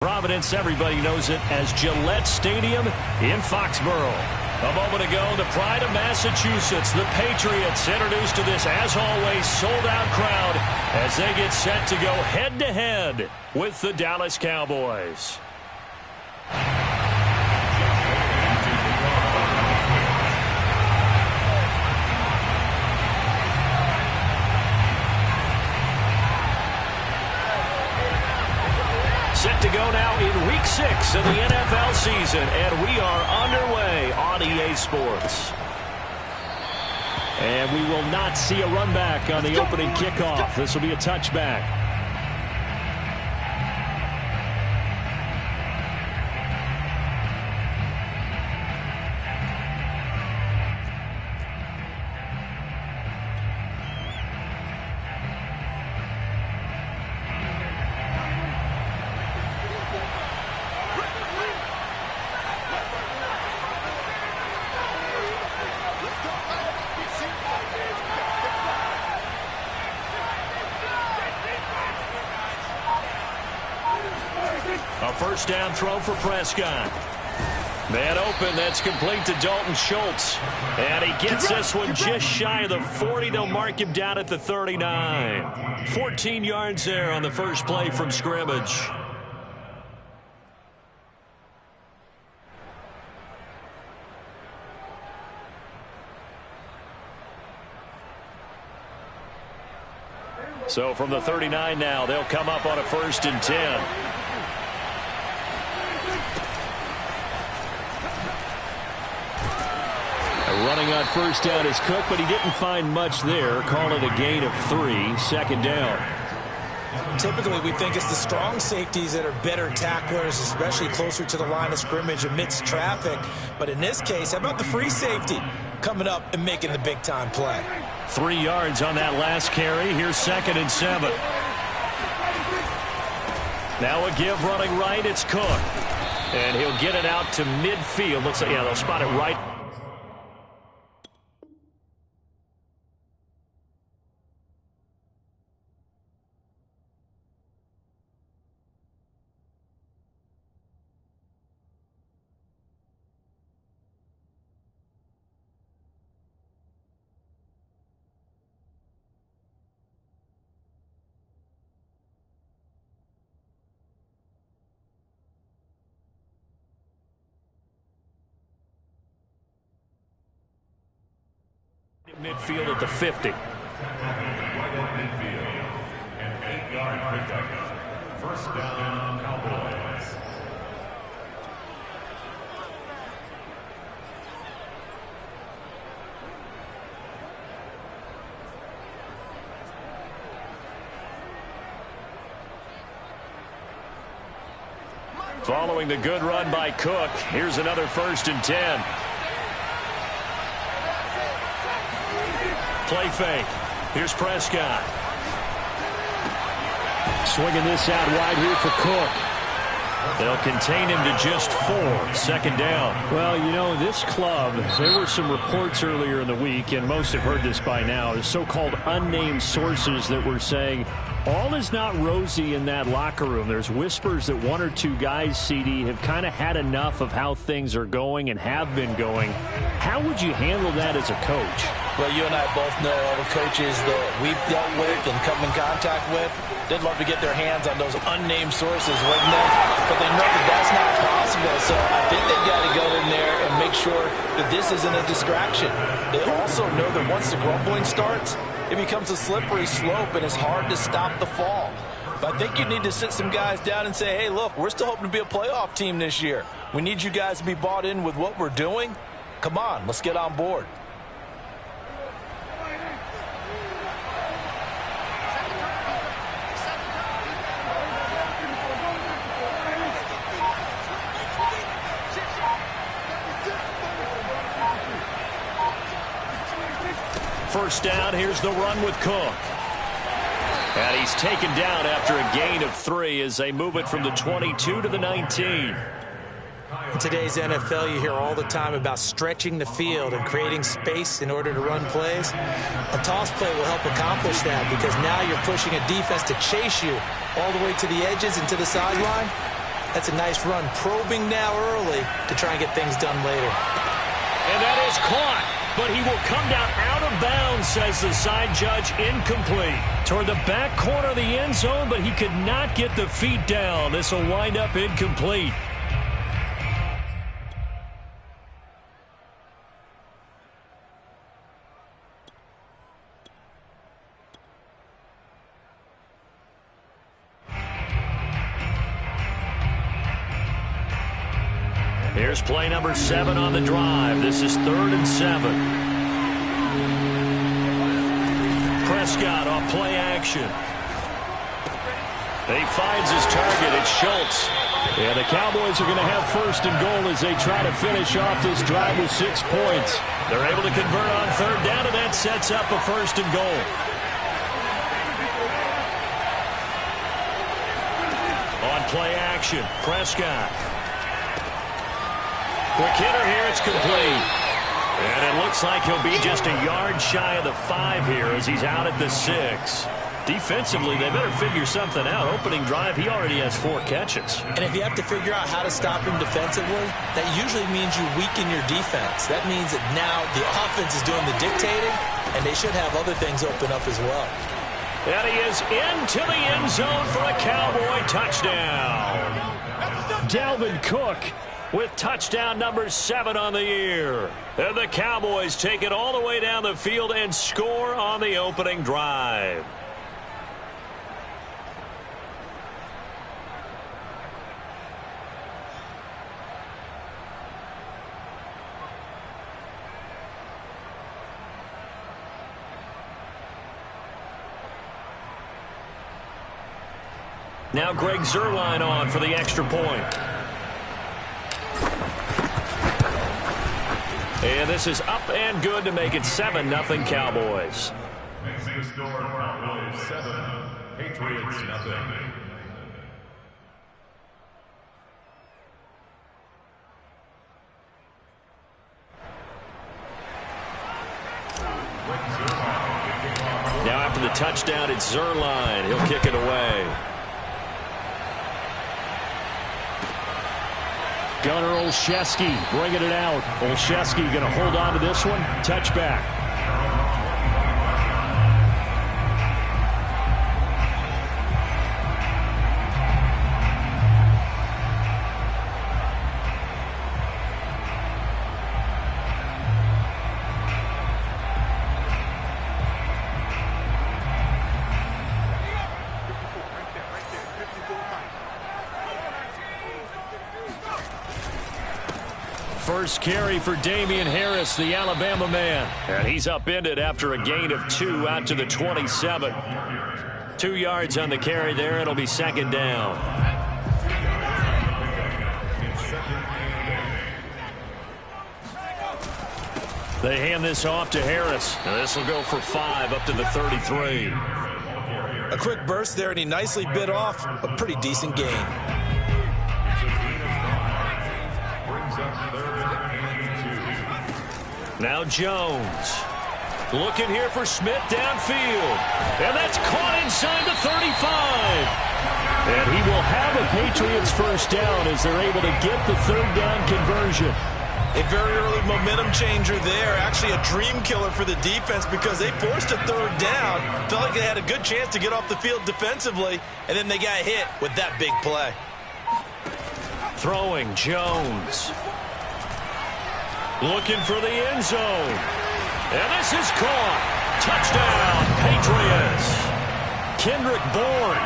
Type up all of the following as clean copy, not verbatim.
Providence, everybody knows it as Gillette Stadium in Foxborough. A moment ago, the pride of Massachusetts, the Patriots, introduced to this, as always, sold-out crowd as they get set to go head-to-head with the Dallas Cowboys. Set to go now in Week 6 of the NFL season, and we are underway on EA Sports. And we will not see a run back on the opening kickoff. This will be a touchback. A first down throw for Prescott. Man open, that's complete to Dalton Schultz. And he gets this one just shy of the 40. They'll mark him down at the 39. 14 yards there on the first play from scrimmage. So from the 39 now, they'll come up on a 1st and 10. Running on first down is Cook, but he didn't find much there. Call it a gain of 3, 2nd down. Typically, we think it's the strong safeties that are better tacklers, especially closer to the line of scrimmage amidst traffic. But in this case, how about the free safety coming up and making the big-time play? 3 yards on that last carry. Here's 2nd and 7. Now a give running right. It's Cook. And he'll get it out to midfield. Looks like, yeah, they'll spot it right. Midfield at the 50. Midfield, an 8-yard pickup. First down, Cowboys. Following the good run by Cook, here's another 1st and 10. Play fake. Here's Prescott. Swinging this out wide here for Cook. They'll contain him to just 4. 2nd down. Well, you know, this club, there were some reports earlier in the week, and most have heard this by now, the so-called unnamed sources that were saying all is not rosy in that locker room. There's whispers that 1 or 2 guys, CD, have kind of had enough of how things are going and have been going. How would you handle that as a coach? Well, you and I both know all the coaches that we've dealt with and come in contact with. They'd love to get their hands on those unnamed sources, wouldn't they? But they know that that's not possible, so I think they've got to go in there and make sure that this isn't a distraction. They also know that once the grumbling starts, it becomes a slippery slope and it's hard to stop the fall. But I think you need to sit some guys down and say, hey, look, we're still hoping to be a playoff team this year. We need you guys to be bought in with what we're doing. Come on, let's get on board. First down, here's the run with Cook. And he's taken down after a gain of 3 as they move it from the 22 to the 19. In today's NFL, you hear all the time about stretching the field and creating space in order to run plays. A toss play will help accomplish that because now you're pushing a defense to chase you all the way to the edges and to the sideline. That's a nice run, probing now early to try and get things done later. And that is caught, but he will come down out of bounds, says the side judge, incomplete. Toward the back corner of the end zone, but he could not get the feet down. This will wind up incomplete. Here's play number 7 on the drive. This is 3rd and 7. Prescott off play action. He finds his target. It's Schultz. Yeah, the Cowboys are going to have 1st and goal as they try to finish off this drive with 6 points. They're able to convert on 3rd down, and that sets up a 1st and goal. On play action, Prescott. Quick hitter here, it's complete. And it looks like he'll be just a yard shy of the 5 here as he's out at the 6. Defensively, they better figure something out. Opening drive, he already has 4 catches. And if you have to figure out how to stop him defensively, that usually means you weaken your defense. That means that now the offense is doing the dictating, and they should have other things open up as well. And he is into the end zone for a Cowboy touchdown. Dalvin Cook with touchdown number 7 on the year. And the Cowboys take it all the way down the field and score on the opening drive. Now Greg Zuerlein on for the extra point. And this is up and good to make it 7-0 Cowboys. Makes the score Cowboys 7, Patriots nothing. Now after the touchdown, it's Zuerlein. He'll kick it away. Gunnar Olszewski bringing it out. Olszewski going to hold on to this one. Touchback. First carry for Damian Harris, the Alabama man. And he's upended after a gain of 2 out to the 27. 2 yards on the carry there. It'll be 2nd down. They hand this off to Harris. And this will go for 5 up to the 33. A quick burst there, and he nicely bit off a pretty decent gain. Now Jones. Looking here for Smith downfield. And that's caught inside the 35. And he will have a Patriots first down as they're able to get the 3rd down conversion. A very early momentum changer there. Actually a dream killer for the defense because they forced a 3rd down. Felt like they had a good chance to get off the field defensively, and then they got hit with that big play. Throwing Jones. Looking for the end zone. And this is caught. Touchdown, Patriots. Kendrick Bourne,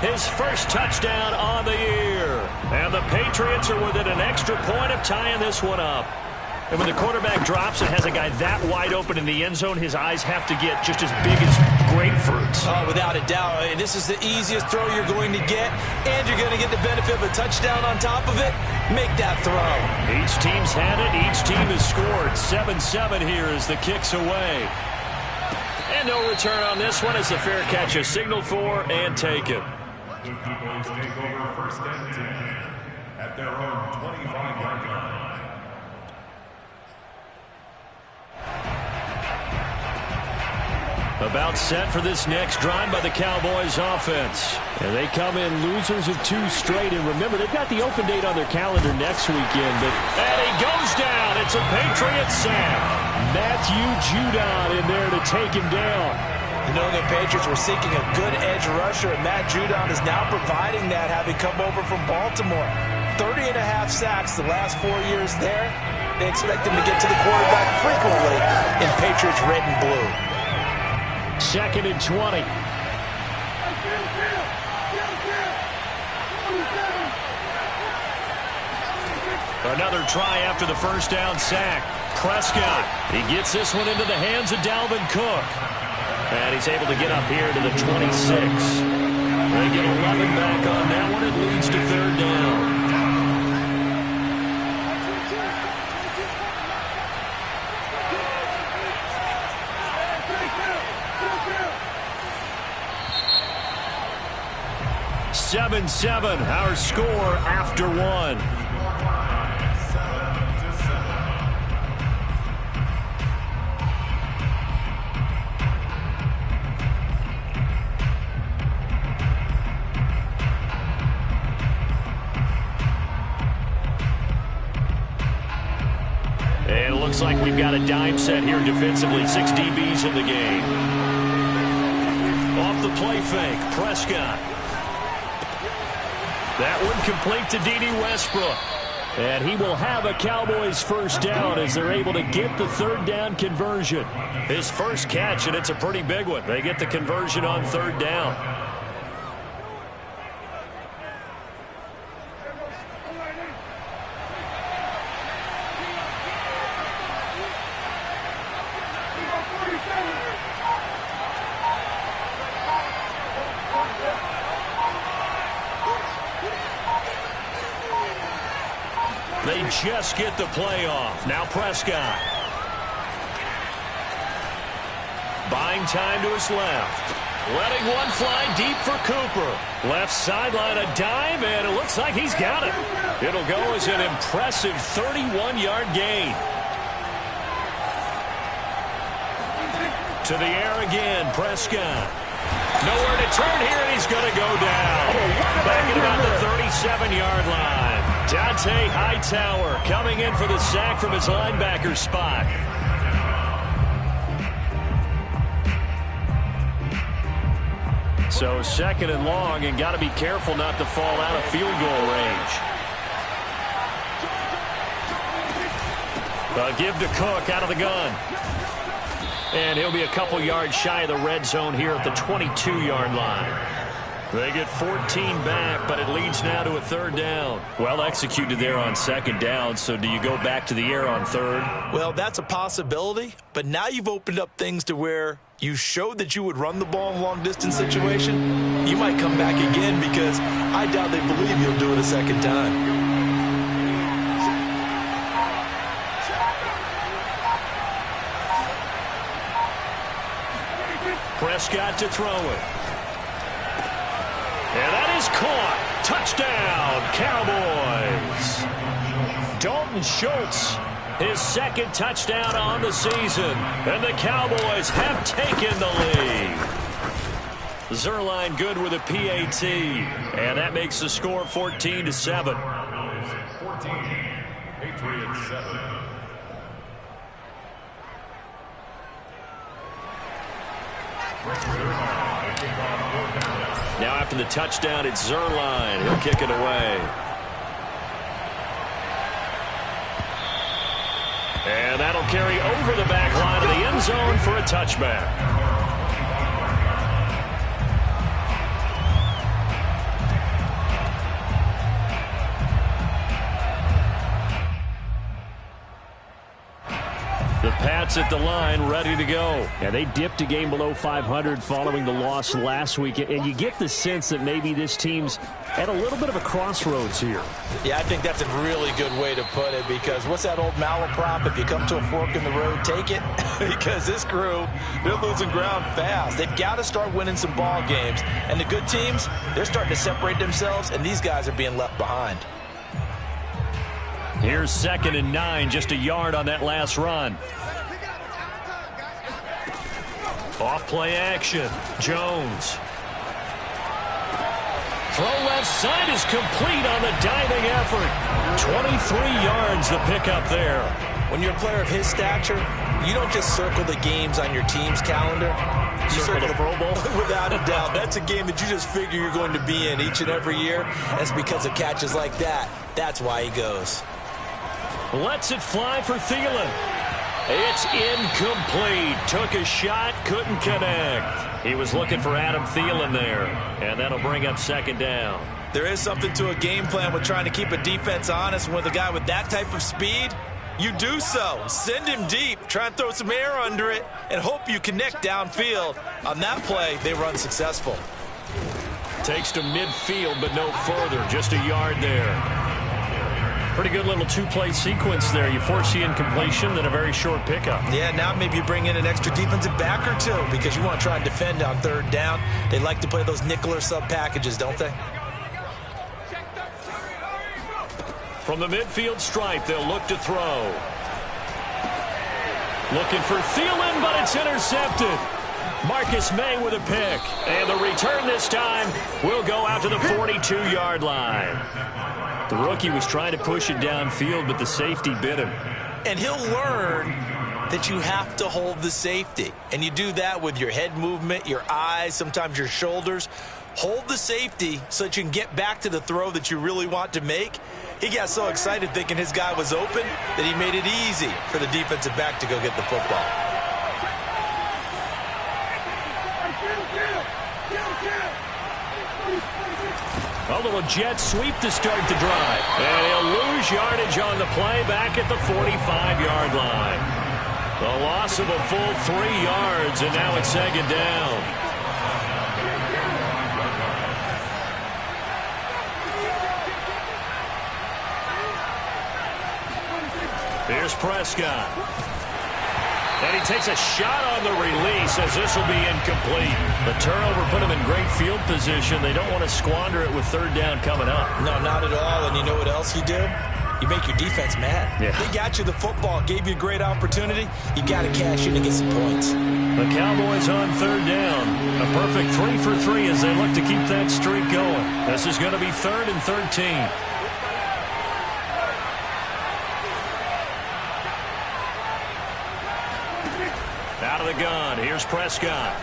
his first touchdown on the year. And the Patriots are within an extra point of tying this one up. And when the quarterback drops and has a guy that wide open in the end zone, his eyes have to get just as big as grapefruits. Oh, without a doubt. This is the easiest throw you're going to get, and you're going to get the benefit of a touchdown on top of it. Make that throw. Each team's had it. Each team has scored. 7-7 here as the kick's away. And no return on this one as the fair catch is signaled for and taken. The Cowboys take over 1st and 10 at their own 25-yard line. About set for this next drive by the Cowboys offense. And they come in losers of 2 straight. And remember, they've got the open date on their calendar next weekend. And he goes down. It's a Patriot sack. Matthew Judon in there to take him down. The New England Patriots were seeking a good edge rusher, and Matt Judon is now providing that, having come over from Baltimore. 30.5 sacks the last 4 years there. They expect him to get to the quarterback frequently in Patriots red and blue. 2nd and 20. Another try after the first down sack. Prescott, he gets this one into the hands of Dalvin Cook. And he's able to get up here to the 26. They get 11 back on that one. It leads to 3rd down. Seven, our score after 1. And it looks like we've got a dime set here defensively. 6 DBs in the game. Off the play fake, Prescott. That one complete to D.D. Westbrook. And he will have a Cowboys first down as they're able to get the 3rd down conversion. His first catch, and it's a pretty big one. They get the conversion on 3rd down. They just get the play off. Now Prescott. Buying time to his left. Letting one fly deep for Cooper. Left sideline, a dive, and it looks like he's got it. It'll go as an impressive 31-yard gain. To the air again, Prescott. Nowhere to turn here, and he's going to go down. Back at about the 37-yard line. Dante Hightower coming in for the sack from his linebacker spot. So 2nd and long, and got to be careful not to fall out of field goal range. Give to Cook out of the gun. And he'll be a couple yards shy of the red zone here at the 22-yard line. They get 14 back, but it leads now to a 3rd down. Well executed there on 2nd down, so do you go back to the air on 3rd? Well, that's a possibility, but now you've opened up things to where you showed that you would run the ball in a long-distance situation. You might come back again because I doubt they believe you'll do it a 2nd time. Prescott to throw it. And that is caught. Touchdown, Cowboys. Dalton Schultz, his 2nd touchdown on the season. And the Cowboys have taken the lead. Zerline good with a PAT. And that makes the score 14-7. 14, Patriots 7. Now after the touchdown, it's Zerline. He'll kick it away. And that'll carry over the back line of the end zone for a touchback. The Pats at the line, ready to go. Yeah, they dipped a game below 500 following the loss last week, and you get the sense that maybe this team's at a little bit of a crossroads here. Yeah, I think that's a really good way to put it, because what's that old malaprop? If you come to a fork in the road, take it. Because this crew, they're losing ground fast. They've got to start winning some ball games. And the good teams, they're starting to separate themselves, and these guys are being left behind. Here's 2nd and 9, just a yard on that last run. Off play action. Jones. Throw left side is complete on the diving effort. 23 yards the pickup there. When you're a player of his stature, you don't just circle the games on your team's calendar. You Circle the Pro Bowl? Without a doubt. That's a game that you just figure you're going to be in each and every year. That's because of catches like that. That's why he goes. Lets it fly for Thielen. It's incomplete. Took a shot, couldn't connect. He was looking for Adam Thielen there, and that'll bring up second down. There is something to a game plan with trying to keep a defense honest. With a guy with that type of speed, you do so. Send him deep, try and throw some air under it, and hope you connect downfield. On that play, they were unsuccessful. Takes to midfield, but no further. Just a yard there. Pretty good little two-play sequence there. You force the incompletion, then a very short pickup. Yeah, now maybe you bring in an extra defensive back or two because you want to try and defend on third down. They like to play those nickel or sub packages, don't they? From the midfield stripe, they'll look to throw. Looking for Thielen, but it's intercepted. Marcus May with a pick. And the return this time will go out to the 42-yard line. The rookie was trying to push it downfield, but the safety bit him. And he'll learn that you have to hold the safety. And you do that with your head movement, your eyes, sometimes your shoulders. Hold the safety so that you can get back to the throw that you really want to make. He got so excited thinking his guy was open that he made it easy for the defensive back to go get the football. A little jet sweep to start the drive. And he'll lose yardage on the play back at the 45-yard line. The loss of a full 3 yards, and now it's second down. Here's Prescott. And he takes a shot on the release as this will be incomplete. The turnover put him in great field position. They don't want to squander it with third down coming up. No, not at all. And you know what else you do? You make your defense mad. Yeah. They got you the football, gave you a great opportunity. You got to cash in and get some points. The Cowboys on third down. A perfect 3 for 3 as they look to keep that streak going. This is going to be 3rd and 13. Out of the gun. Here's Prescott.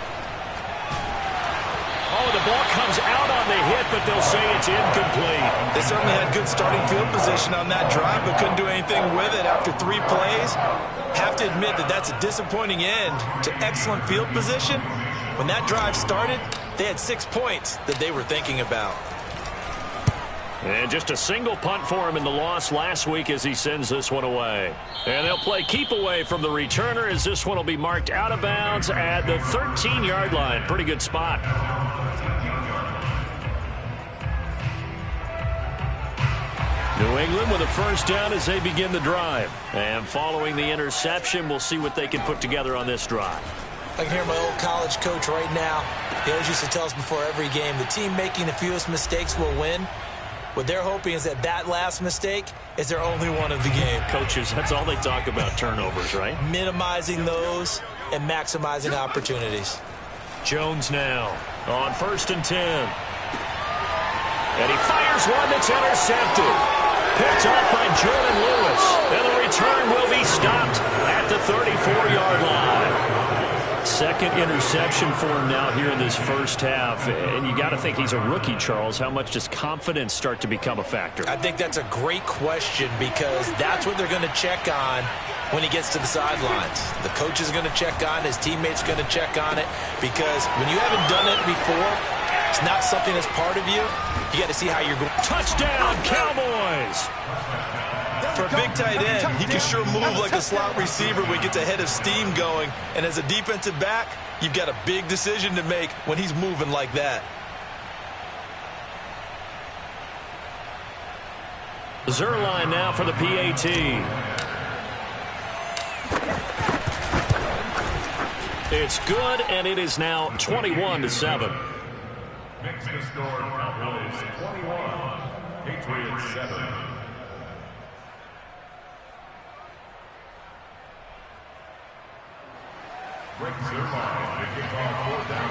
Oh, the ball comes out on the hit, but they'll say it's incomplete. They certainly had good starting field position on that drive, but couldn't do anything with it after 3 plays. Have to admit that that's a disappointing end to excellent field position. When that drive started, they had 6 points that they were thinking about. And just a single punt for him in the loss last week as he sends this one away. And they'll play keep away from the returner as this one will be marked out of bounds at the 13-yard line. Pretty good spot. New England with a first down as they begin the drive. And following the interception, we'll see what they can put together on this drive. I can hear my old college coach right now. He always used to tell us before every game, the team making the fewest mistakes will win. What they're hoping is that last mistake is their only one of the game. Coaches, that's all they talk about, turnovers, right? Minimizing those and maximizing opportunities. Jones now on 1st and 10. And he fires one that's intercepted. Picked up by Jordan Lewis. And the return will be stopped at the 34-yard line. Second interception for him now here in this first half. And you got to think he's a rookie, Charles. How much does confidence start to become a factor? I think that's a great question because that's what they're going to check on when he gets to the sidelines. The coach is going to check on, his teammates going to check on it, because when you haven't done it before, it's not something that's part of you. You got to see how you're going. Touchdown, Cowboys! For a big tight end, he can sure move like a slot receiver when he gets a head of steam going. And as a defensive back, you've got a big decision to make when he's moving like that. Zerline now for the PAT. It's good, and it is now 21-7. Makes the score Cowboys 21, Patriots 7. Breaks their line to kick off 4th down.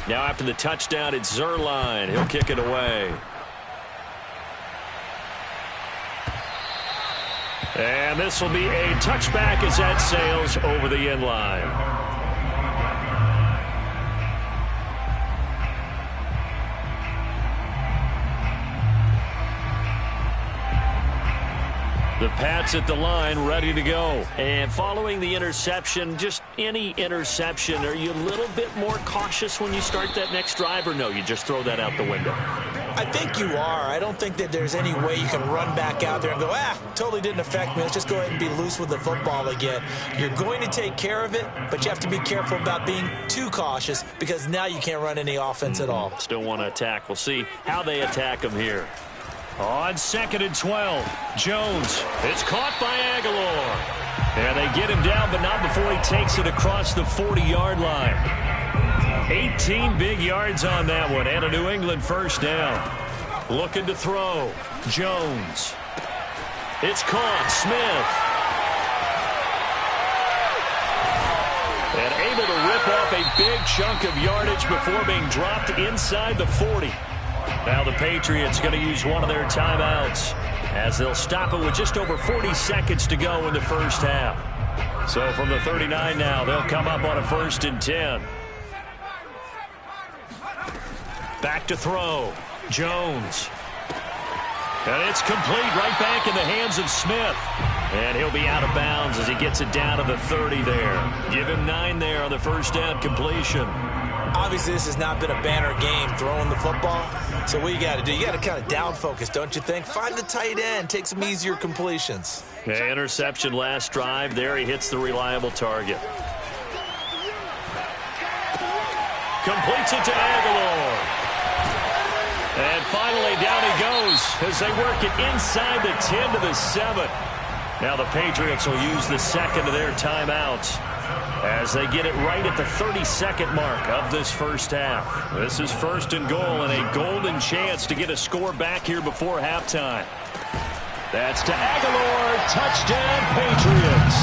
Now after the touchdown, it's Zerline. He'll kick it away. And this will be a touchback as that sails over the end line. The Pats at the line, ready to go. And following the interception, just any interception, are you a little bit more cautious when you start that next drive, or no, you just throw that out the window? I think you are. I don't think that there's any way you can run back out there and go, totally didn't affect me. Let's just go ahead and be loose with the football again. You're going to take care of it, but you have to be careful about being too cautious because now you can't run any offense at all. Still want to attack. We'll see how they attack him here. On 2nd and 12, Jones. It's caught by Aguilar. And they get him down, but not before he takes it across the 40-yard line. 18 big yards on that one, and a New England first down. Looking to throw. Jones. It's caught. Smith. And able to rip off a big chunk of yardage before being dropped inside the 40. Now the Patriots going to use one of their timeouts as they'll stop it with just over 40 seconds to go in the first half. So from the 39 now, they'll come up on a 1st and 10. Back to throw. Jones. And it's complete right back in the hands of Smith. And he'll be out of bounds as he gets it down to the 30 there. Give him 9 there on the first down completion. Obviously, this has not been a banner game throwing the football. So what you got to do, you got to kind of down focus, don't you think? Find the tight end, take some easier completions. Yeah, interception last drive. There he hits the reliable target. Completes it to Aguilar. And finally down he goes as they work it inside the 10 to the 7. Now the Patriots will use the second of their timeouts as they get it right at the 32nd mark of this first half. This is 1st and goal and a golden chance to get a score back here before halftime. That's to Aguilar. Touchdown, Patriots.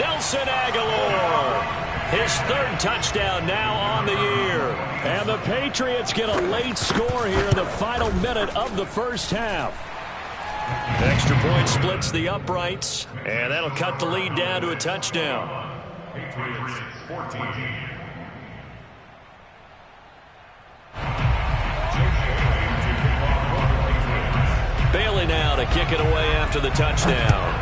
Nelson Aguilar. His 3rd touchdown now on the year. And the Patriots get a late score here in the final minute of the first half. Extra point splits the uprights, and that'll cut the lead down to a touchdown. Patriots 14. Bailey now to kick it away after the touchdown.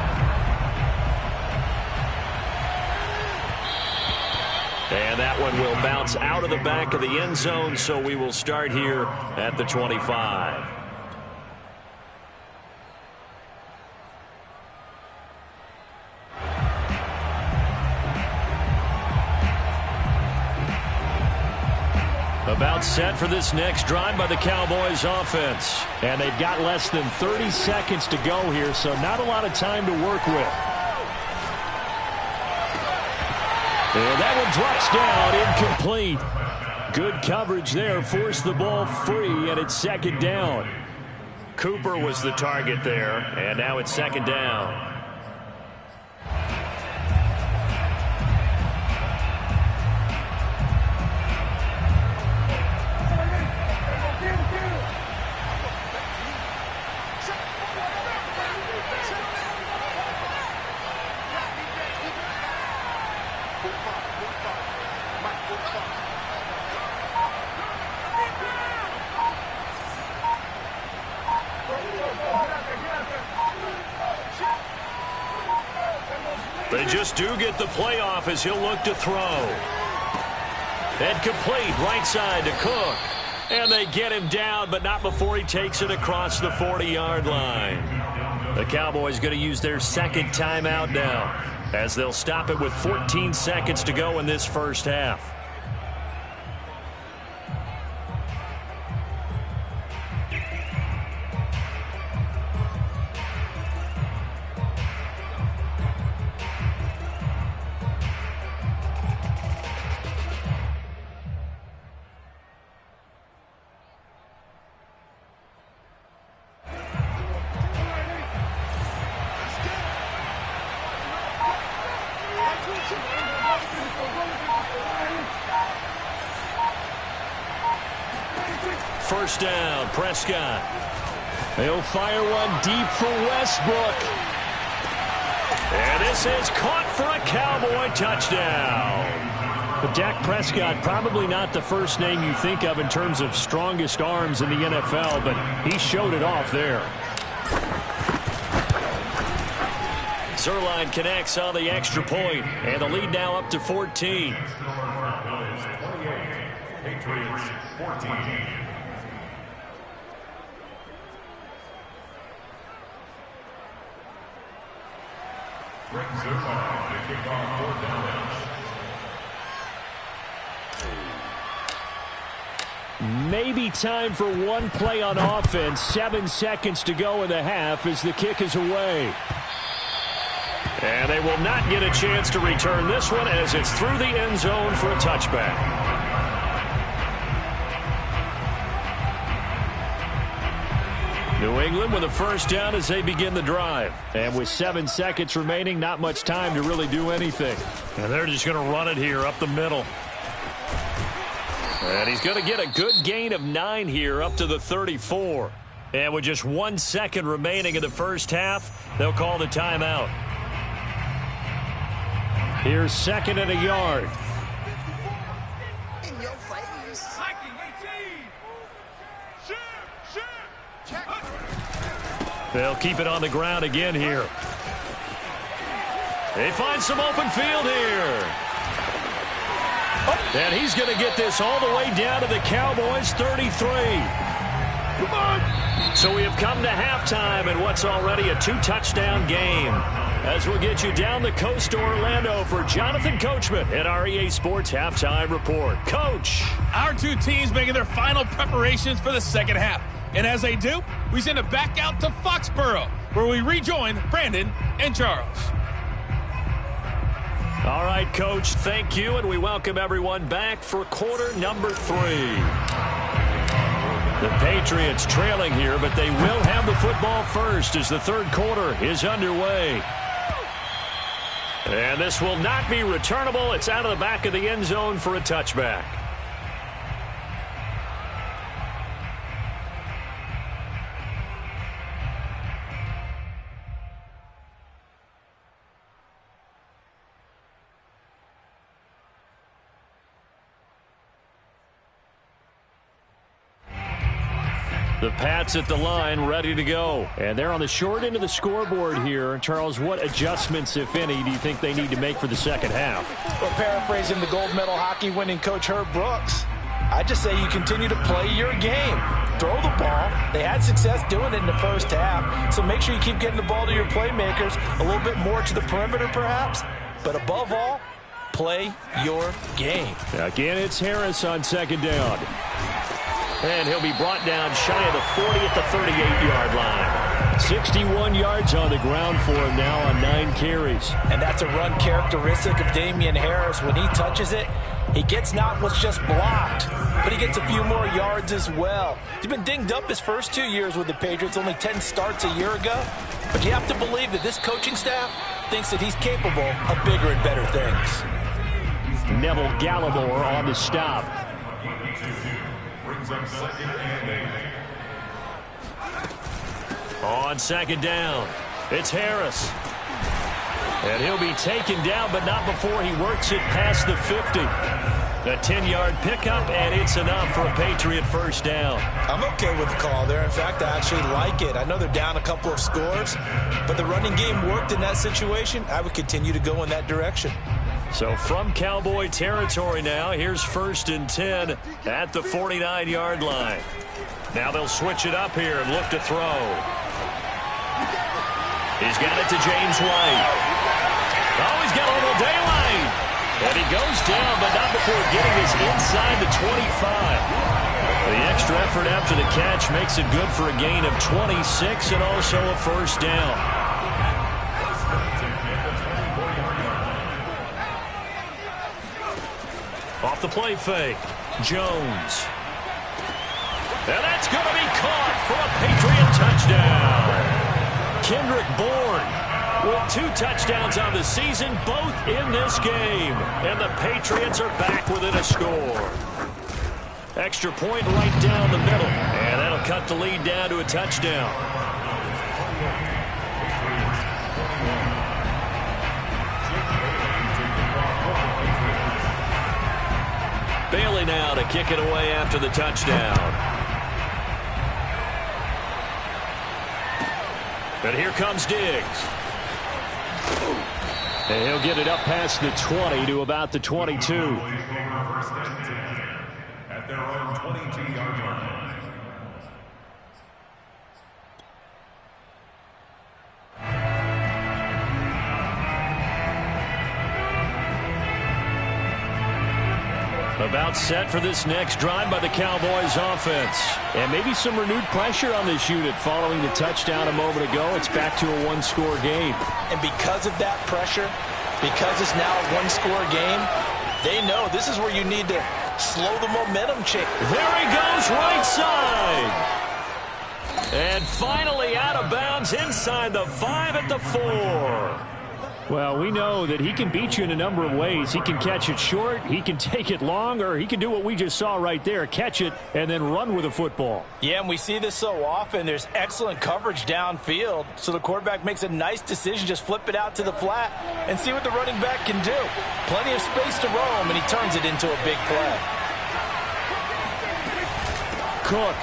And that one will bounce out of the back of the end zone, so we will start here at the 25. About set for this next drive by the Cowboys offense. And they've got less than 30 seconds to go here, so not a lot of time to work with. And that one drops down, incomplete. Good coverage there, forced the ball free, and it's 2nd down. Cooper was the target there, and now it's 2nd down. They just do get the playoff as he'll look to throw. And complete right side to Cook. And they get him down, but not before he takes it across the 40-yard line. The Cowboys going to use their 2nd timeout now as they'll stop it with 14 seconds to go in this first half. first down. Prescott. He'll fire one deep for Westbrook. And this is caught for a Cowboy touchdown. But Dak Prescott, probably not the first name you think of in terms of strongest arms in the NFL, but he showed it off there. Zerline connects on the extra point, and the lead now up to 14. Patriots 14. Brings it on to kick off 4th down. Maybe time for one play on offense. 7 seconds to go in the half as the kick is away. And they will not get a chance to return this one as it's through the end zone for a touchback. New England with a first down as they begin the drive. And with 7 seconds remaining, not much time to really do anything. And they're just going to run it here up the middle. And he's going to get a good gain of 9 here up to the 34. And with just 1 second remaining in the first half, they'll call the timeout. Here's 2nd and a yard. In your face. They'll keep it on the ground again here. They find some open field here. And he's going to get this all the way down to the Cowboys' 33. Come on. So we have come to halftime in what's already a 2-touchdown game. As we'll get you down the coast to Orlando for Jonathan Coachman at our EA Sports Halftime Report. Coach. Our two teams making their final preparations for the second half. And as they do, we send it back out to Foxborough, where we rejoin Brandon and Charles. All right, Coach, thank you, and we welcome everyone back for quarter number 3. The Patriots trailing here, but they will have the football first as the third quarter is underway. And this will not be returnable. It's out of the back of the end zone for a touchback. The Pats at the line, ready to go. And they're on the short end of the scoreboard here. Charles, what adjustments, if any, do you think they need to make for the second half? Well, paraphrasing the gold medal hockey winning coach Herb Brooks, I just say you continue to play your game. Throw the ball. They had success doing it in the first half, so make sure you keep getting the ball to your playmakers, a little bit more to the perimeter perhaps, but above all, play your game. Again, it's Harris on second down. And he'll be brought down shy of the 40 at the 38-yard line. 61 yards on the ground for him now on 9 carries. And that's a run characteristic of Damian Harris. When he touches it, he gets not what's just blocked, but he gets a few more yards as well. He's been dinged up his first 2 years with the Patriots, only 10 starts a year ago. But you have to believe that this coaching staff thinks that he's capable of bigger and better things. Neville Gallimore on the stop. On second down, it's Harris. And he'll be taken down, but not before he works it past the 50. A 10-yard pickup, and it's enough for a Patriot first down. I'm okay with the call there. In fact, I actually like it. I know they're down a couple of scores, but the running game worked in that situation. I would continue to go in that direction. So from Cowboy territory now, here's 1st and 10 at the 49-yard line. Now they'll switch it up here and look to throw. He's got it to James White. Oh, he's got a little daylight. And he goes down, but not before getting this inside the 25. The extra effort after the catch makes it good for a gain of 26 and also a first down. Off the play fake, Jones. And that's going to be caught for a Patriot touchdown. Kendrick Bourne with 2 touchdowns on the season, both in this game. And the Patriots are back within a score. Extra point right down the middle. And that'll cut the lead down to a touchdown. Bailey now to kick it away after the touchdown. And here comes Diggs. And he'll get it up past the 20 to about the 22. At their own 22-yard line. About set for this next drive by the Cowboys offense. And maybe some renewed pressure on this unit following the touchdown a moment ago. It's back to a one-score game. And because of that pressure, because it's now a one-score game, they know this is where you need to slow the momentum change. There he goes, right side. And finally out of bounds inside the 5 at the 4. Well, we know that he can beat you in a number of ways. He can catch it short, he can take it long, or he can do what we just saw right there, catch it and then run with the football. Yeah, and we see this so often. There's excellent coverage downfield, so the quarterback makes a nice decision, just flip it out to the flat and see what the running back can do. Plenty of space to roam, and he turns it into a big play. Cook.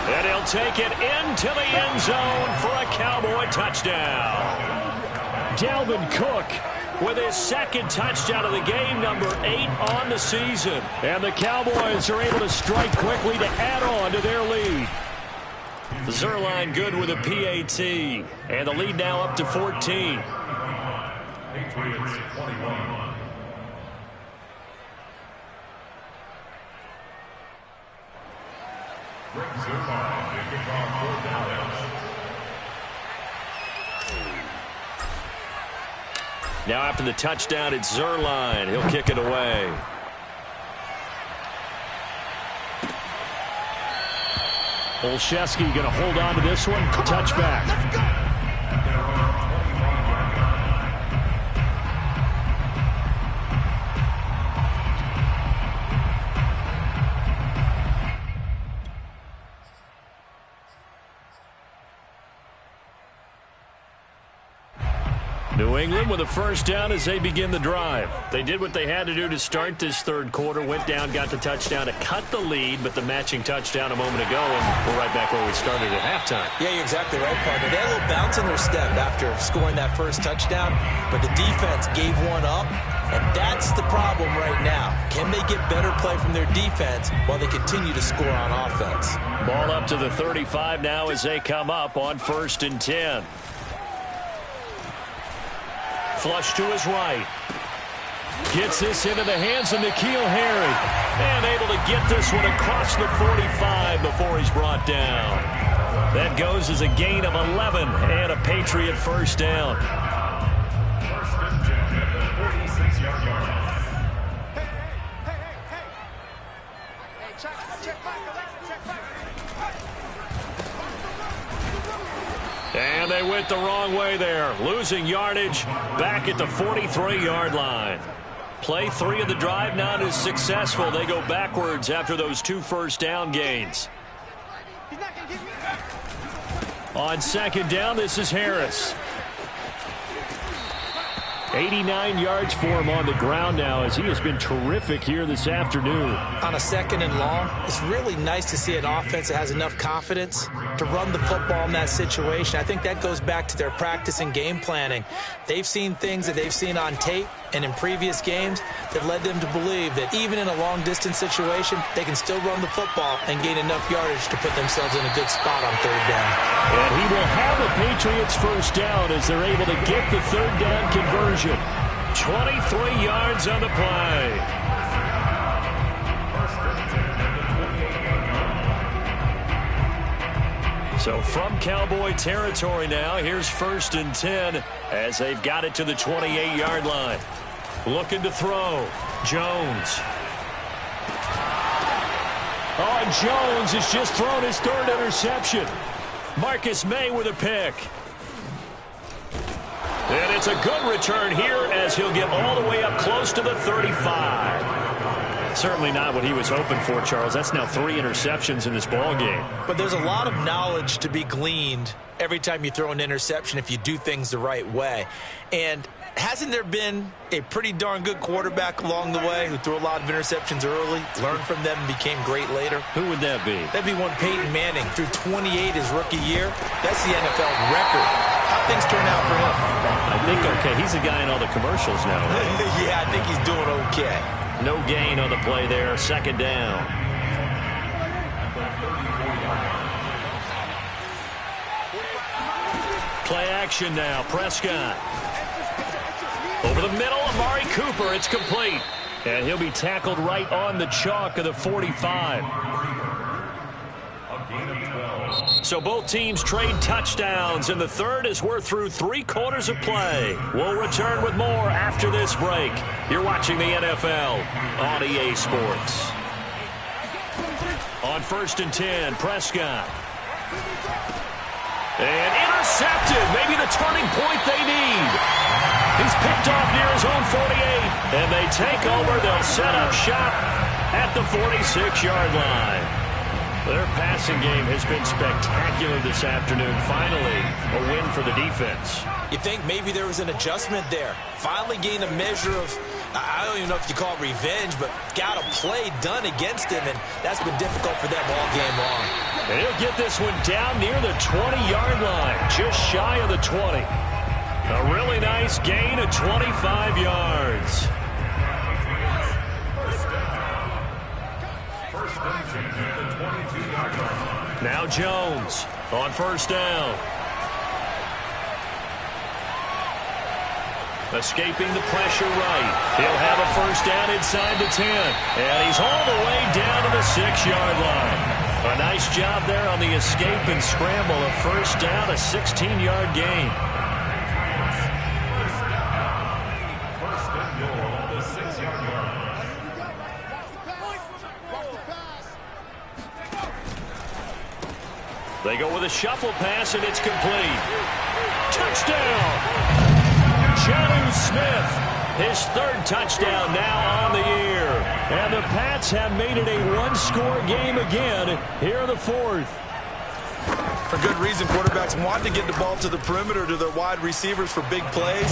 And he'll take it into the end zone for a Cowboy touchdown. Dalvin Cook with his second touchdown of the game, number 8 on the season. And the Cowboys are able to strike quickly to add on to their lead. Zerline good with a PAT. And the lead now up to 14. Patriots 21. Rick Zerline to kick off 4th down. Now after the touchdown, it's Zerline. He'll kick it away. Olszewski going to hold on to this one. Touchback. New England with a first down as they begin the drive. They did what they had to do to start this third quarter. Went down, got the touchdown to cut the lead, but the matching touchdown a moment ago, and we're right back where we started at halftime. Yeah, you're exactly right, partner. They had a little bounce in their step after scoring that first touchdown, but the defense gave one up, and that's the problem right now. Can they get better play from their defense while they continue to score on offense? Ball up to the 35 now as they come up on 1st and 10. Flush to his right. Gets this into the hands of N'Keal Harry. And able to get this one across the 45 before he's brought down. That goes as a gain of 11 and a Patriot first down. 1st and 10 at the 46-yard line. Hey, check back. And they went the wrong way there. Losing yardage back at the 43-yard line. Play 3 of the drive not as successful. They go backwards after those 2 first down gains. On 2nd down, this is Harris. 89 yards for him on the ground now as he has been terrific here this afternoon. On a 2nd and long, it's really nice to see an offense that has enough confidence to run the football in that situation. I think that goes back to their practice and game planning. They've seen things that they've seen on tape and in previous games that led them to believe that even in a long-distance situation, they can still run the football and gain enough yardage to put themselves in a good spot on 3rd down. And he will have the Patriots first down as they're able to get the 3rd down conversion. 23 yards on the play. So from Cowboy territory now, here's 1st and 10 as they've got it to the 28-yard line. Looking to throw. Jones. Oh, and Jones has just thrown his 3rd interception. Marcus May with a pick. And it's a good return here as he'll get all the way up close to the 35. Certainly not what he was hoping for, Charles. That's now 3 interceptions in this ball game. But there's a lot of knowledge to be gleaned every time you throw an interception if you do things the right way. And hasn't there been a pretty darn good quarterback along the way who threw a lot of interceptions early, learned from them, and became great later? Who would that be? That'd be one Peyton Manning, threw 28 his rookie year. That's the NFL record. How things turn out for him? I think okay. He's a guy in all the commercials now, right? Yeah, I think he's doing okay. No gain on the play there. 2nd down. Play action now. Prescott. Over the middle, Amari Cooper. It's complete. And he'll be tackled right on the chalk of the 45. So both teams trade touchdowns, and the third as we're through 3 quarters of play. We'll return with more after this break. You're watching the NFL on EA Sports. On 1st and 10, Prescott. And intercepted. Maybe the turning point they need. He's picked off near his own 48. And they take over. They'll set up shop at the 46-yard line. Their passing game has been spectacular this afternoon. Finally, a win for the defense. You think maybe there was an adjustment there. Finally gained a measure of, I don't even know if you call it revenge, but got a play done against him, and that's been difficult for them all game long. And he'll get this one down near the 20-yard line, just shy of the 20. A really nice gain of 25 yards. Now Jones on 1st down. Escaping the pressure right. He'll have a 1st down inside the 10. And he's all the way down to the 6-yard line. A nice job there on the escape and scramble. A 1st down, a 16-yard gain. They go with a shuffle pass, and it's complete. Touchdown! Jonnu Smith, his 3rd touchdown now on the year. And the Pats have made it a 1-score game again here in the 4th. For good reason, quarterbacks want to get the ball to the perimeter to their wide receivers for big plays.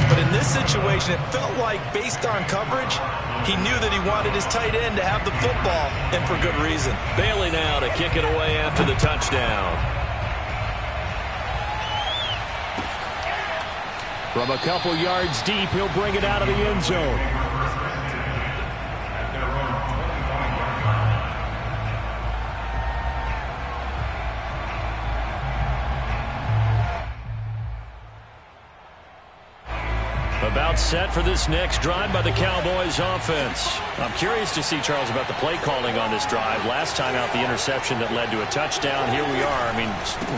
But in this situation, it felt like, based on coverage, he knew that he wanted his tight end to have the football, and for good reason. Bailey now to kick it away after the touchdown. From a couple yards deep, he'll bring it out of the end zone. About set for this next drive by the Cowboys offense. I'm curious to see, Charles, about the play calling on this drive. Last time out, the interception that led to a touchdown. Here we are. I mean,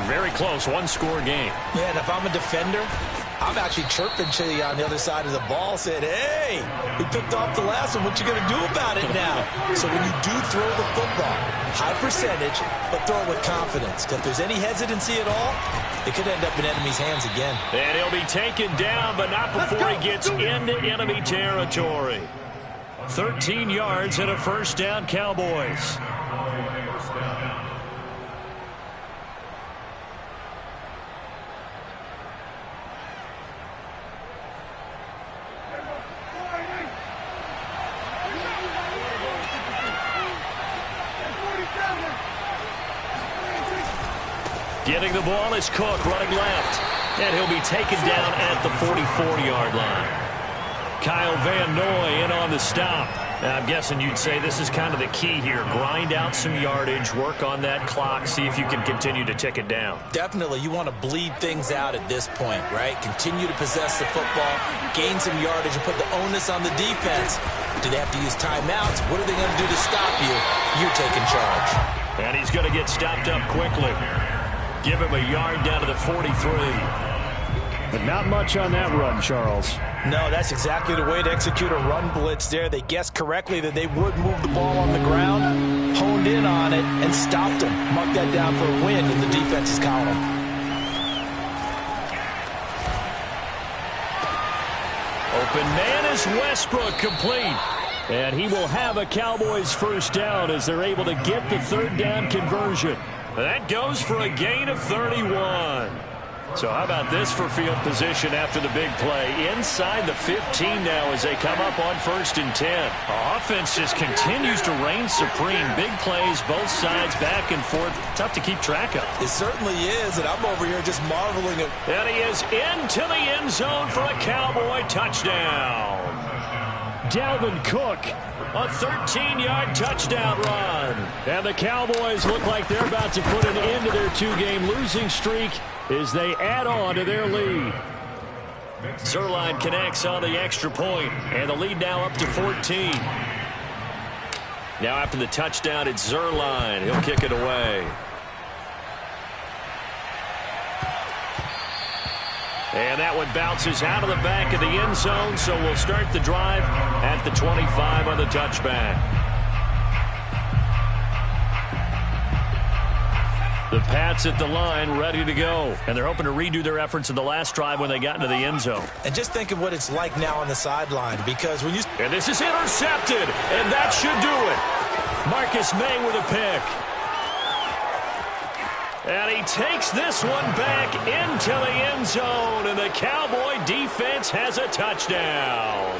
very close, 1-score game. Yeah, and if I'm a defender, I'm actually chirping to you on the other side of the ball, saying, hey, we picked off the last one. What you going to do about it now? So when you do throw the football, high percentage, but throw it with confidence. Because if there's any hesitancy at all, it could end up in enemy's hands again. And he'll be taken down, but not before he gets into enemy territory. 13 yards and a 1st down, Cowboys. Getting the ball is Cook running left. And he'll be taken down at the 44-yard line. Kyle Van Noy in on the stop. Now, I'm guessing you'd say this is kind of the key here. Grind out some yardage, work on that clock, see if you can continue to tick it down. Definitely. You want to bleed things out at this point, right? Continue to possess the football, gain some yardage, and put the onus on the defense. Do they have to use timeouts? What are they going to do to stop you? You're taking charge. And he's going to get stopped up quickly. Give him a yard down to the 43. But not much on that run, Charles. No, that's exactly the way to execute a run blitz there. They guessed correctly that they would move the ball on the ground, honed in on it, and stopped them. Mark that down for a win in the defense's column. Open man is Westbrook, complete. And he will have a Cowboys first down as they're able to get the third down conversion. That goes for a gain of 31. So how about this for field position after the big play? Inside the 15 now as they come up on 1st and 10. Offense just continues to reign supreme. Big plays, both sides, back and forth. Tough to keep track of. It certainly is, and I'm over here just marveling at. And he is into the end zone for a Cowboy touchdown. Dalvin Cook. A 13-yard touchdown run. And the Cowboys look like they're about to put an end to their 2-game losing streak as they add on to their lead. Zerline connects on the extra point, and the lead now up to 14. Now after the touchdown, it's Zerline. He'll kick it away. And that one bounces out of the back of the end zone, so we'll start the drive at the 25 on the touchback. The Pats at the line, ready to go. And they're hoping to redo their efforts in the last drive when they got into the end zone. And just think of what it's like now on the sideline, because when you. And this is intercepted, and that should do it. Marcus May with a pick. And he takes this one back into the end zone, and the Cowboy defense has a touchdown.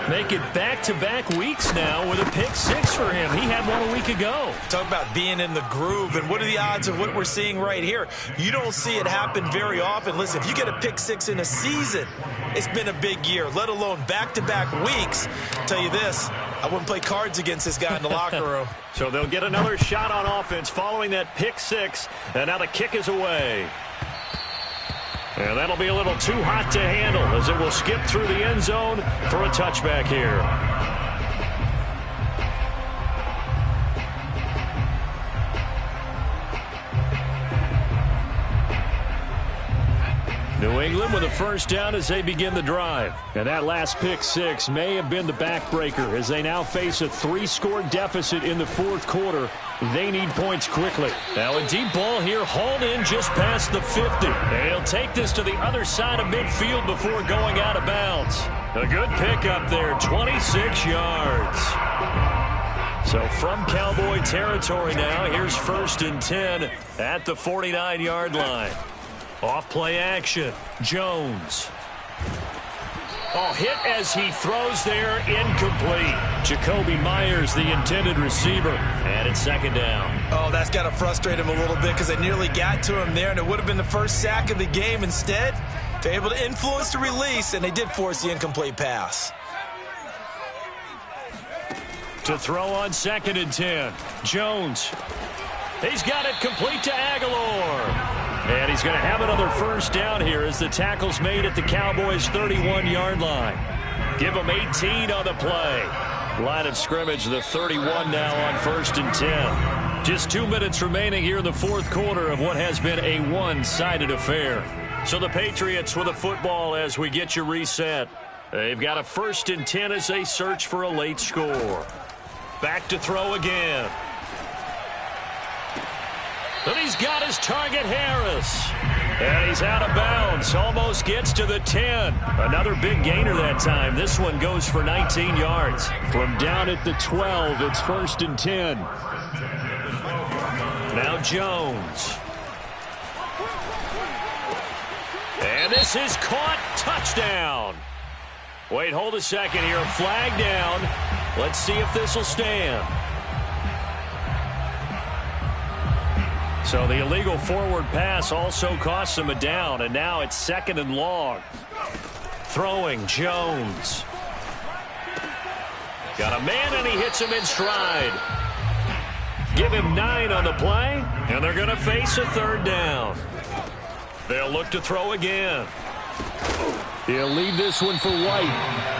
Make it back-to-back weeks now with a pick 6 for him. He had one a week ago. Talk about being in the groove, and what are the odds of what we're seeing right here? You don't see it happen very often. Listen, if you get a pick 6 in a season, it's been a big year, let alone back-to-back weeks. I'll tell you this, I wouldn't play cards against this guy in the locker room. So they'll get another shot on offense following that pick 6, and now the kick is away. And that'll be a little too hot to handle as it will skip through the end zone for a touchback here. New England with a first down as they begin the drive. And that last pick 6 may have been the backbreaker as they now face a 3-score deficit in the fourth quarter. They need points quickly. Now a deep ball here, hauled in just past the 50. And he'll take this to the other side of midfield before going out of bounds. A good pickup there, 26 yards. So from Cowboy territory now, here's 1st and 10 at the 49-yard line. Off play action, Jones. Oh, hit as he throws there, incomplete. Jacoby Myers, the intended receiver, and it's 2nd down. Oh, that's got to frustrate him a little bit because they nearly got to him there, and it would have been the first sack of the game. Instead, they're able to influence the release, and they did force the incomplete pass. To throw on 2nd and 10, Jones. He's got it complete to Aguilar. And he's going to have another first down here as the tackle's made at the Cowboys' 31-yard line. Give them 18 on the play. Line of scrimmage, the 31 now on 1st and 10. Just 2 minutes remaining here in the fourth quarter of what has been a one-sided affair. So the Patriots with a football as we get you reset. They've got a 1st and 10 as they search for a late score. Back to throw again. And he's got his target, Harris. And he's out of bounds. Almost gets to the 10. Another big gainer that time. This one goes for 19 yards. From down at the 12, it's 1st and 10. Now Jones. And this is caught. Touchdown. Wait, hold a second here. Flag down. Let's see if this will stand. So the illegal forward pass also costs him a down, and now it's 2nd and long. Throwing, Jones. Got a man, and he hits him in stride. Give him 9 on the play, and they're going to face a 3rd down. They'll look to throw again. He'll leave this one for White.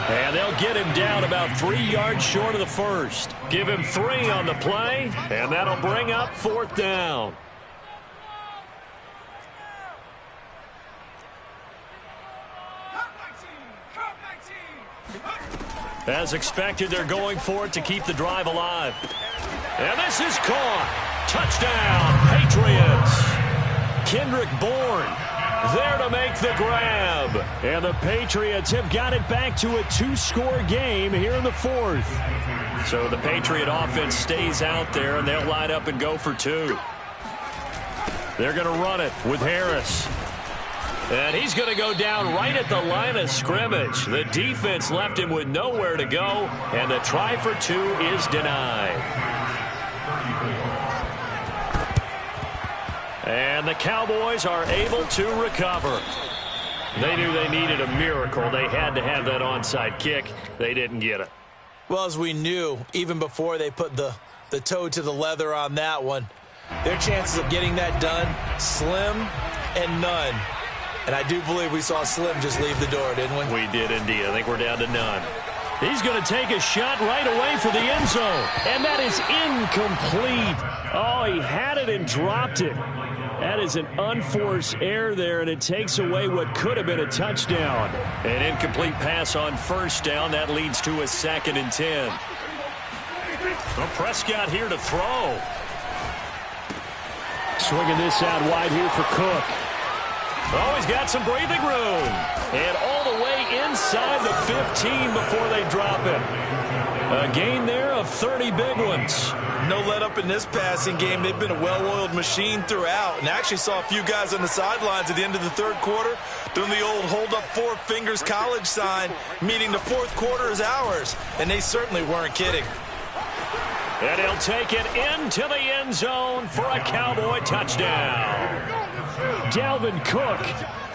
And they'll get him down about 3 yards short of the first. Give him 3 on the play, and that'll bring up 4th down. As expected, they're going for it to keep the drive alive. And this is caught. Touchdown, Patriots. Kendrick Bourne There to make the grab. And the Patriots have got it back to a 2-score game here in the fourth. So the Patriot offense stays out there, and they'll line up and go for 2. They're going to run it with Harris. And he's going to go down right at the line of scrimmage. The defense left him with nowhere to go, and the try for 2 is denied. And the Cowboys are able to recover. They knew they needed a miracle. They had to have that onside kick. They didn't get it. Well, as we knew, even before they put the toe to the leather on that one, their chances of getting that done, slim and none. And I do believe we saw Slim just leave the door, didn't we? We did indeed. I think we're down to none. He's going to take a shot right away for the end zone. And that is incomplete. Oh, he had it and dropped it. That is an unforced error there, and it takes away what could have been a touchdown. An incomplete pass on first down. That leads to a 2nd and 10. Well, Prescott here to throw. Swinging this out wide here for Cook. Oh, he's got some breathing room. And all the way inside the 15 before they drop him. A gain there of 30 big ones. No let up in this passing game. They've been a well-oiled machine throughout. And I actually saw a few guys on the sidelines at the end of the third quarter doing the old hold up 4 fingers college sign, meaning the fourth quarter is ours. And they certainly weren't kidding. And he'll take it into the end zone for a Cowboy touchdown. Dalvin Cook,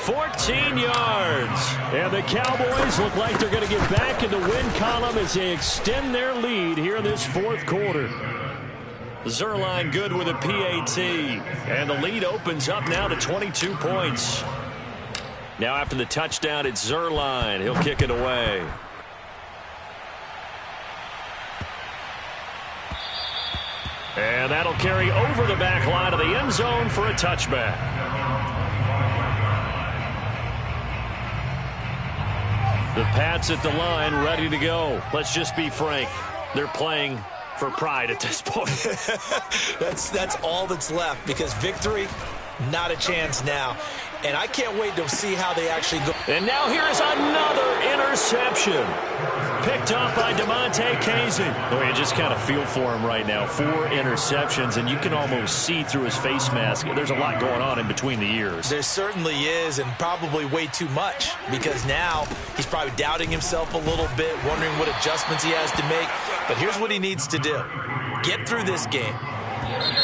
14 yards. And the Cowboys look like they're going to get back in the win column as they extend their lead here in this fourth quarter. Zuerlein good with a PAT. And the lead opens up now to 22 points. Now after the touchdown, it's Zuerlein. He'll kick it away. And that'll carry over the back line of the end zone for a touchback. The Pats at the line, ready to go. Let's just be frank. They're playing for pride at this point. That's all that's left, because victory, not a chance now. And I can't wait to see how they actually go. And now here is another interception. Picked up by DeMonte Casey. Oh, you just kind of feel for him right now. 4 interceptions, and you can almost see through his face mask. There's a lot going on in between the ears. There certainly is, and probably way too much, because now he's probably doubting himself a little bit, wondering what adjustments he has to make. But here's what he needs to do. Get through this game.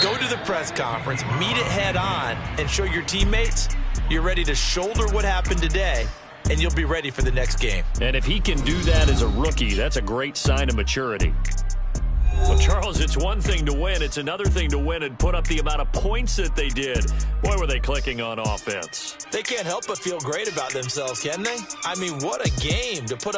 Go to the press conference, meet it head on, and show your teammates you're ready to shoulder what happened today, and you'll be ready for the next game. And if he can do that as a rookie, that's a great sign of maturity. Well, Charles, it's one thing to win. It's another thing to win and put up the amount of points that they did. Boy, were they clicking on offense. They can't help but feel great about themselves, can they? I mean, what a game to put up.